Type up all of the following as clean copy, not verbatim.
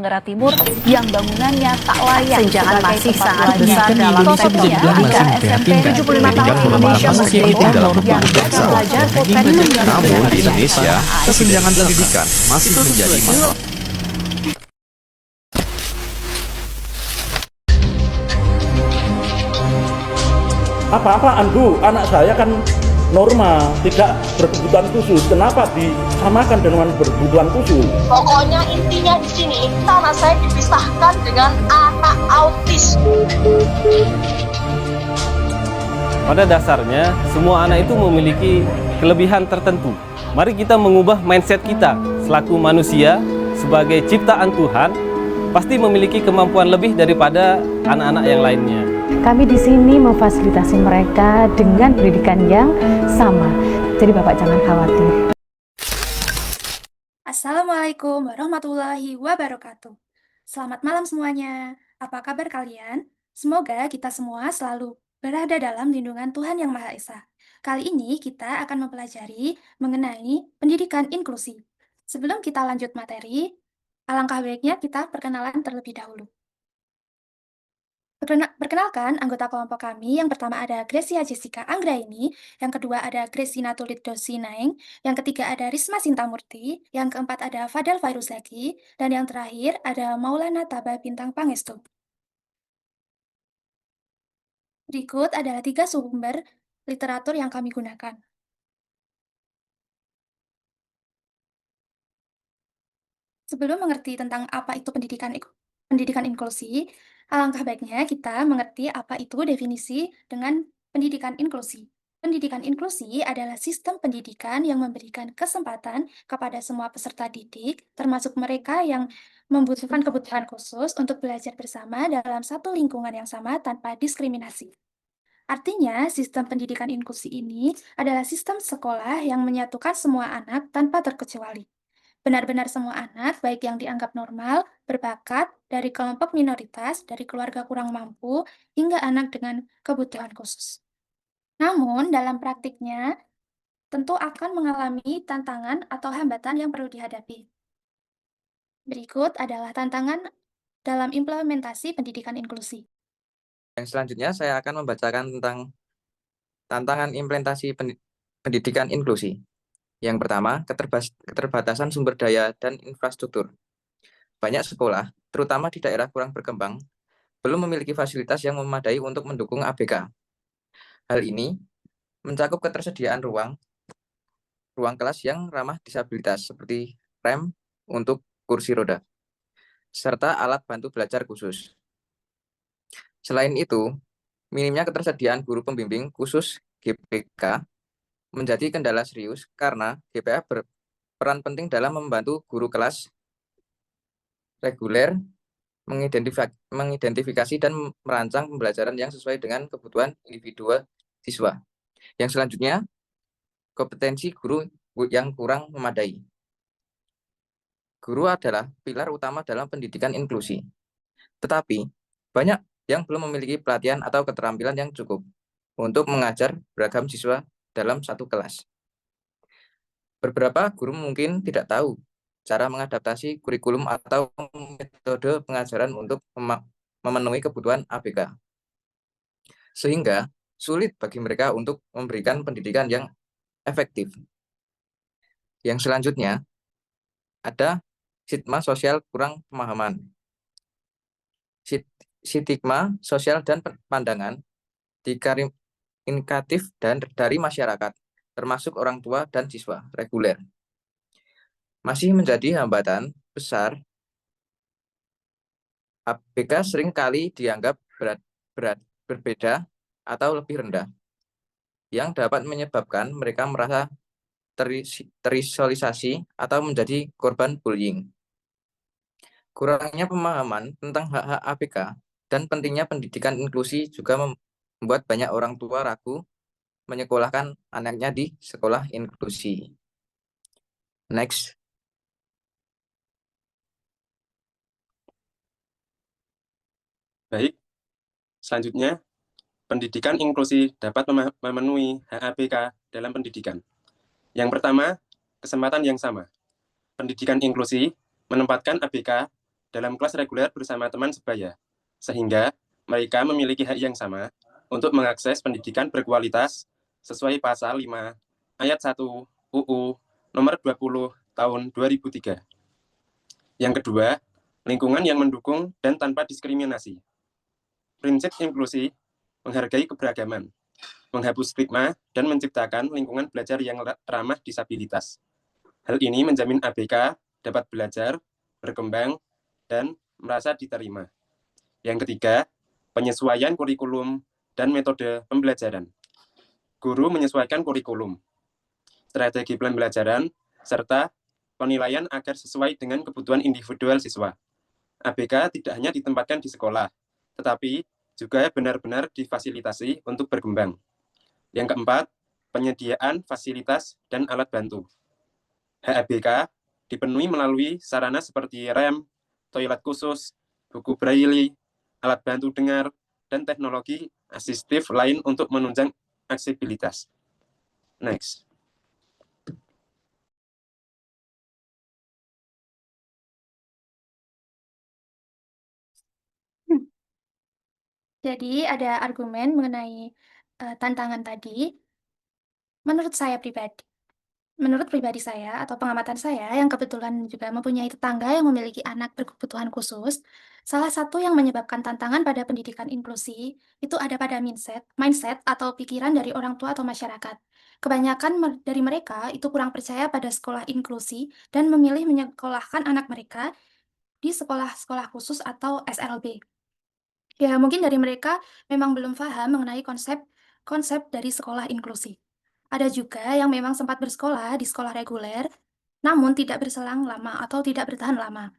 Tenggara Timur yang bangunannya tak layak Senjangan masih sangat besar dalam sektornya. Ketika SMP 75 tahun Indonesia merdeka yang gagal belajar potensi Namun di Indonesia, kesenjangan pendidikan masih menjadi masalah. Apa-apaan Bu, anak saya kan normal, tidak berkebutuhan khusus. Kenapa disamakan dengan berkebutuhan khusus? Pokoknya intinya di sini, anak saya dipisahkan dengan anak autis. Pada dasarnya, semua anak itu memiliki kelebihan tertentu. Mari kita mengubah mindset kita selaku manusia sebagai ciptaan Tuhan, pasti memiliki kemampuan lebih daripada anak-anak yang lainnya. Kami di sini memfasilitasi mereka dengan pendidikan yang sama. Jadi Bapak jangan khawatir. Assalamualaikum warahmatullahi wabarakatuh. Selamat malam semuanya. Apa kabar kalian? Semoga kita semua selalu berada dalam lindungan Tuhan Yang Maha Esa. Kali ini kita akan mempelajari mengenai pendidikan inklusi. Sebelum kita lanjut materi, alangkah baiknya kita perkenalan terlebih dahulu. Perkenalkan anggota kelompok kami. Yang pertama ada Gracia Jessica Anggraini, yang kedua ada Gresina Tulid Dosi Naeng, yang ketiga ada Risma Sintamurti, yang keempat ada Fadal Fairuzaki, dan yang terakhir ada Maulana Taba Bintang Pangestu. Berikut adalah 3 sumber literatur yang kami gunakan. Sebelum mengerti tentang apa itu pendidikan inklusi, alangkah baiknya kita mengerti apa itu definisi dengan pendidikan inklusi. Pendidikan inklusi adalah sistem pendidikan yang memberikan kesempatan kepada semua peserta didik, termasuk mereka yang membutuhkan kebutuhan khusus untuk belajar bersama dalam satu lingkungan yang sama tanpa diskriminasi. Artinya, sistem pendidikan inklusi ini adalah sistem sekolah yang menyatukan semua anak tanpa terkecuali. Benar-benar semua anak, baik yang dianggap normal, berbakat, dari kelompok minoritas, dari keluarga kurang mampu, hingga anak dengan kebutuhan khusus. Namun, dalam praktiknya, tentu akan mengalami tantangan atau hambatan yang perlu dihadapi. Berikut adalah tantangan dalam implementasi pendidikan inklusi. Yang selanjutnya saya akan membacakan tentang tantangan implementasi pendidikan inklusi. Yang pertama, keterbatasan sumber daya dan infrastruktur. Banyak sekolah, terutama di daerah kurang berkembang, belum memiliki fasilitas yang memadai untuk mendukung ABK. Hal ini mencakup ketersediaan ruang kelas yang ramah disabilitas seperti rem untuk kursi roda, serta alat bantu belajar khusus. Selain itu, minimnya ketersediaan guru pembimbing khusus GPK menjadi kendala serius karena GPA berperan penting dalam membantu guru kelas reguler mengidentifikasi dan merancang pembelajaran yang sesuai dengan kebutuhan individu siswa. Yang selanjutnya, kompetensi guru yang kurang memadai. Guru adalah pilar utama dalam pendidikan inklusi, tetapi banyak yang belum memiliki pelatihan atau keterampilan yang cukup untuk mengajar beragam siswa dalam satu kelas. Beberapa guru mungkin tidak tahu cara mengadaptasi kurikulum atau metode pengajaran untuk memenuhi kebutuhan ABK, sehingga sulit bagi mereka untuk memberikan pendidikan yang efektif. Yang selanjutnya, ada stigma sosial kurang pemahaman. Stigma sosial dan pandangan indikatif dan dari masyarakat, termasuk orang tua dan siswa reguler, masih menjadi hambatan besar. ABK sering kali dianggap berbeda atau lebih rendah, yang dapat menyebabkan mereka merasa terisolisasi atau menjadi korban bullying. Kurangnya pemahaman tentang hak-hak ABK dan pentingnya pendidikan inklusi juga membuat banyak orang tua ragu menyekolahkan anaknya di sekolah inklusi. Next. Baik, selanjutnya, pendidikan inklusi dapat memenuhi hak ABK dalam pendidikan. Yang pertama, kesempatan yang sama. Pendidikan inklusi menempatkan ABK dalam kelas reguler bersama teman sebaya, sehingga mereka memiliki hak yang sama untuk mengakses pendidikan berkualitas sesuai pasal 5 ayat 1 UU nomor 20 tahun 2003. Yang kedua, lingkungan yang mendukung dan tanpa diskriminasi. Prinsip inklusi menghargai keberagaman, menghapus stigma, dan menciptakan lingkungan belajar yang ramah disabilitas. Hal ini menjamin ABK dapat belajar, berkembang, dan merasa diterima. Yang ketiga, penyesuaian kurikulum dan metode pembelajaran. Guru menyesuaikan kurikulum, strategi pembelajaran, serta penilaian agar sesuai dengan kebutuhan individual siswa. ABK tidak hanya ditempatkan di sekolah, tetapi juga benar-benar difasilitasi untuk berkembang. Yang keempat, penyediaan fasilitas dan alat bantu. HABK dipenuhi melalui sarana seperti rem, toilet khusus, buku braille, alat bantu dengar, dan teknologi asistif lain untuk menunjang aksesibilitas. Next. Jadi ada argumen mengenai tantangan tadi. Menurut pribadi saya atau pengamatan saya yang kebetulan juga mempunyai tetangga yang memiliki anak berkebutuhan khusus, salah satu yang menyebabkan tantangan pada pendidikan inklusi itu ada pada mindset atau pikiran dari orang tua atau masyarakat. Kebanyakan dari mereka itu kurang percaya pada sekolah inklusi dan memilih menyekolahkan anak mereka di sekolah-sekolah khusus atau SLB. Ya, mungkin dari mereka memang belum paham mengenai konsep dari sekolah inklusi. Ada juga yang memang sempat bersekolah di sekolah reguler, namun tidak berselang lama atau tidak bertahan lama.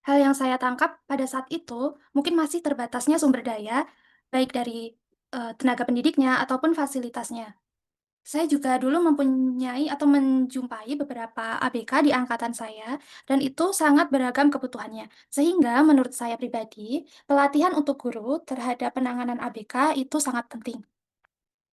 Hal yang saya tangkap pada saat itu mungkin masih terbatasnya sumber daya, baik dari tenaga pendidiknya ataupun fasilitasnya. Saya juga dulu mempunyai atau menjumpai beberapa ABK di angkatan saya, dan itu sangat beragam kebutuhannya. Sehingga menurut saya pribadi, pelatihan untuk guru terhadap penanganan ABK itu sangat penting.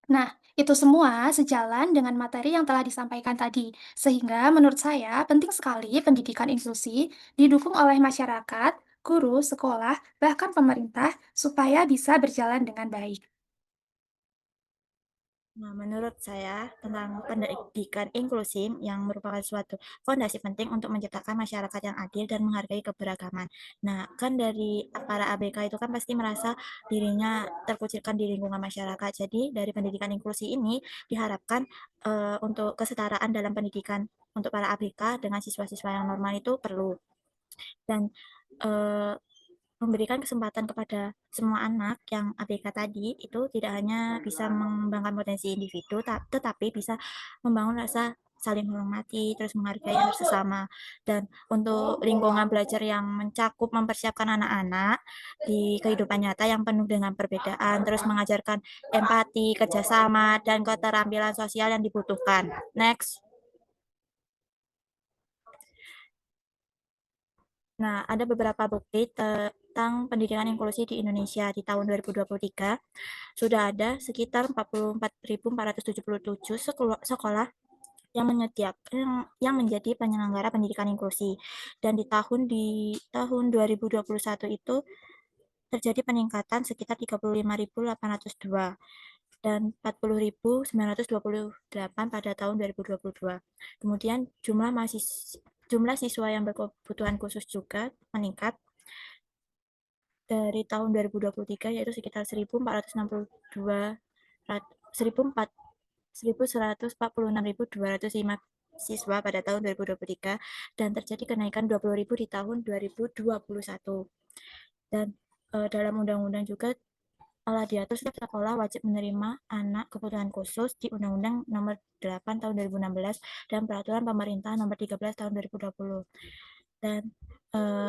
Nah, itu semua sejalan dengan materi yang telah disampaikan tadi. Sehingga menurut saya penting sekali pendidikan inklusi didukung oleh masyarakat, guru, sekolah, bahkan pemerintah supaya bisa berjalan dengan baik. Nah, menurut saya tentang pendidikan inklusif yang merupakan suatu fondasi penting untuk menciptakan masyarakat yang adil dan menghargai keberagaman. Nah, kan dari para ABK itu kan pasti merasa dirinya terkucilkan di lingkungan masyarakat. Jadi, dari pendidikan inklusi ini diharapkan untuk kesetaraan dalam pendidikan untuk para ABK dengan siswa-siswa yang normal itu perlu. Dan memberikan kesempatan kepada semua anak yang ABK tadi itu tidak hanya bisa mengembangkan potensi individu, tetapi bisa membangun rasa saling menghormati, terus menghargai antar sesama. Dan untuk lingkungan belajar yang mencakup mempersiapkan anak-anak di kehidupan nyata yang penuh dengan perbedaan, terus mengajarkan empati, kerjasama, dan keterampilan sosial yang dibutuhkan. Next. Nah, ada beberapa bukti tentang pendidikan inklusi di Indonesia di tahun 2023. Sudah ada sekitar 44.477 sekolah yang yang menjadi penyelenggara pendidikan inklusi. Dan di tahun 2021 itu terjadi peningkatan sekitar 35.802 dan 40.928 pada tahun 2022. Kemudian jumlah siswa yang berkebutuhan khusus juga meningkat dari tahun 2023 yaitu sekitar 146.205 siswa pada tahun 2023 dan terjadi kenaikan 20.000 di tahun 2021. Dan dalam undang-undang juga telah diatur setiap sekolah wajib menerima anak kebutuhan khusus di Undang-Undang Nomor 8 Tahun 2016 dan Peraturan Pemerintah Nomor 13 Tahun 2020. Dan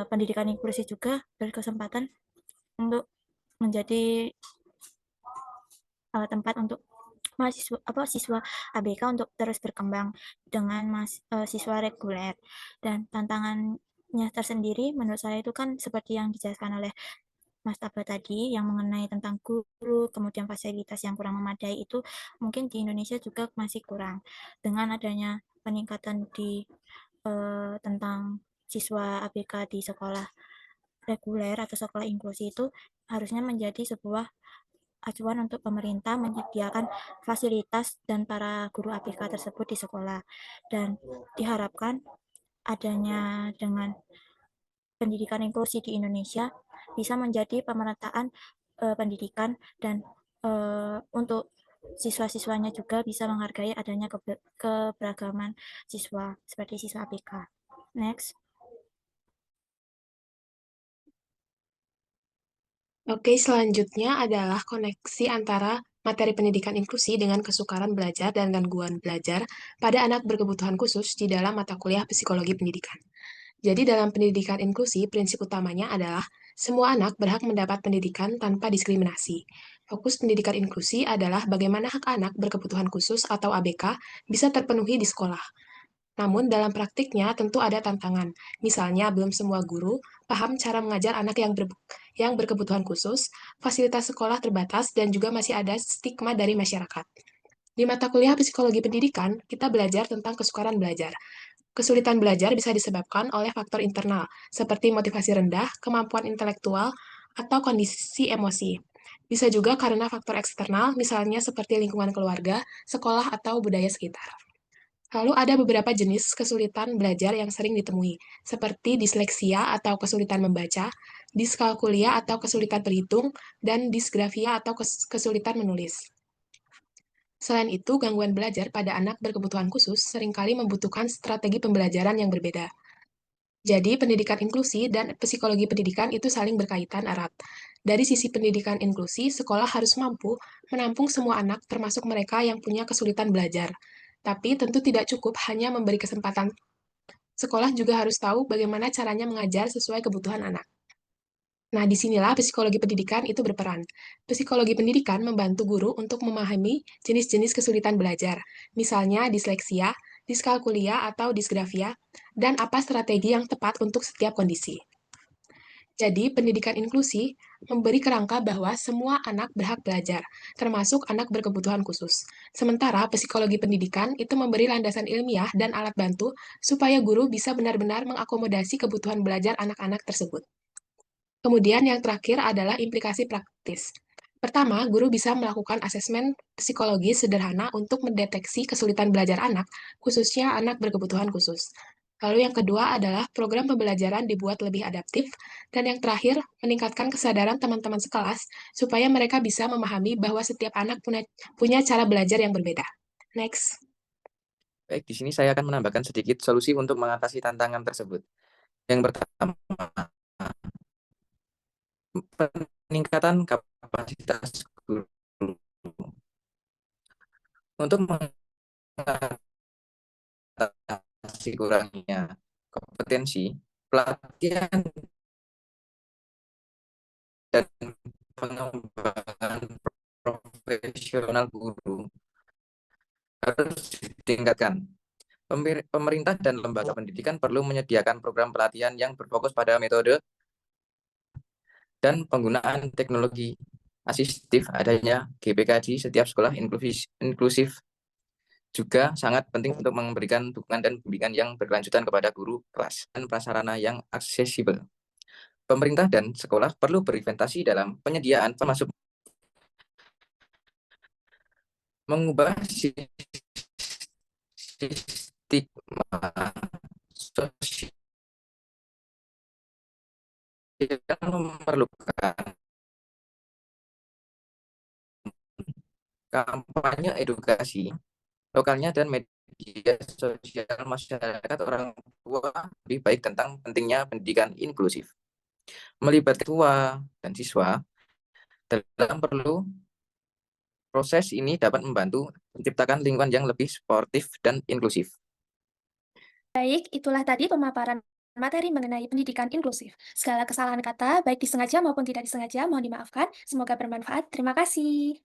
pendidikan inklusi juga berkesempatan untuk menjadi tempat untuk siswa ABK untuk terus berkembang dengan siswa reguler. Dan tantangannya tersendiri menurut saya itu kan seperti yang dijelaskan oleh Mas Taba tadi yang mengenai tentang guru, kemudian fasilitas yang kurang memadai itu mungkin di Indonesia juga masih kurang. Dengan adanya peningkatan tentang siswa ABK di sekolah reguler atau sekolah inklusi itu harusnya menjadi sebuah acuan untuk pemerintah menyediakan fasilitas dan para guru ABK tersebut di sekolah. Dan diharapkan adanya dengan pendidikan inklusi di Indonesia bisa menjadi pemerataan pendidikan dan untuk siswa-siswanya juga bisa menghargai adanya keberagaman siswa seperti siswa ABK. Next. Oke, selanjutnya adalah koneksi antara materi pendidikan inklusi dengan kesukaran belajar dan gangguan belajar pada anak berkebutuhan khusus di dalam mata kuliah psikologi pendidikan. Jadi dalam pendidikan inklusi, prinsip utamanya adalah semua anak berhak mendapat pendidikan tanpa diskriminasi. Fokus pendidikan inklusi adalah bagaimana hak anak berkebutuhan khusus atau ABK bisa terpenuhi di sekolah. Namun dalam praktiknya tentu ada tantangan. Misalnya belum semua guru paham cara mengajar anak yang berkebutuhan khusus, fasilitas sekolah terbatas, dan juga masih ada stigma dari masyarakat. Di mata kuliah psikologi pendidikan, kita belajar tentang kesukaran belajar. Kesulitan belajar bisa disebabkan oleh faktor internal, seperti motivasi rendah, kemampuan intelektual, atau kondisi emosi. Bisa juga karena faktor eksternal, misalnya seperti lingkungan keluarga, sekolah, atau budaya sekitar. Lalu ada beberapa jenis kesulitan belajar yang sering ditemui, seperti disleksia atau kesulitan membaca, diskalkulia atau kesulitan berhitung, dan disgrafia atau kesulitan menulis. Selain itu, gangguan belajar pada anak berkebutuhan khusus seringkali membutuhkan strategi pembelajaran yang berbeda. Jadi, pendidikan inklusi dan psikologi pendidikan itu saling berkaitan erat. Dari sisi pendidikan inklusi, sekolah harus mampu menampung semua anak termasuk mereka yang punya kesulitan belajar. Tapi tentu tidak cukup hanya memberi kesempatan. Sekolah juga harus tahu bagaimana caranya mengajar sesuai kebutuhan anak. Nah, disinilah psikologi pendidikan itu berperan. Psikologi pendidikan membantu guru untuk memahami jenis-jenis kesulitan belajar, misalnya disleksia, diskalkulia, atau disgrafia, dan apa strategi yang tepat untuk setiap kondisi. Jadi, pendidikan inklusi memberi kerangka bahwa semua anak berhak belajar, termasuk anak berkebutuhan khusus. Sementara psikologi pendidikan itu memberi landasan ilmiah dan alat bantu supaya guru bisa benar-benar mengakomodasi kebutuhan belajar anak-anak tersebut. Kemudian yang terakhir adalah implikasi praktis. Pertama, guru bisa melakukan asesmen psikologi sederhana untuk mendeteksi kesulitan belajar anak, khususnya anak berkebutuhan khusus. Lalu yang kedua adalah program pembelajaran dibuat lebih adaptif, dan yang terakhir, meningkatkan kesadaran teman-teman sekelas supaya mereka bisa memahami bahwa setiap anak punya cara belajar yang berbeda. Next. Baik, di sini saya akan menambahkan sedikit solusi untuk mengatasi tantangan tersebut. Yang pertama, peningkatan kapasitas guru. Untuk mengatasi kurangnya kompetensi, pelatihan dan pengembangan profesional guru harus ditingkatkan. Pemerintah dan lembaga pendidikan perlu menyediakan program pelatihan yang berfokus pada metode dan penggunaan teknologi asistif. Adanya GPK di setiap sekolah inklusif juga sangat penting untuk memberikan dukungan dan bimbingan yang berkelanjutan kepada guru kelas dan prasarana yang aksesibel. Pemerintah dan sekolah perlu berinvestasi dalam penyediaan termasuk mengubah stigma sosial yang memerlukan kampanye edukasi lokalnya dan media sosial masyarakat orang tua lebih baik tentang pentingnya pendidikan inklusif. Melibatkan tua dan siswa dalam proses ini dapat membantu menciptakan lingkungan yang lebih sportif dan inklusif. Baik, itulah tadi pemaparan materi mengenai pendidikan inklusif. Segala kesalahan kata, baik disengaja maupun tidak disengaja, mohon dimaafkan. Semoga bermanfaat. Terima kasih.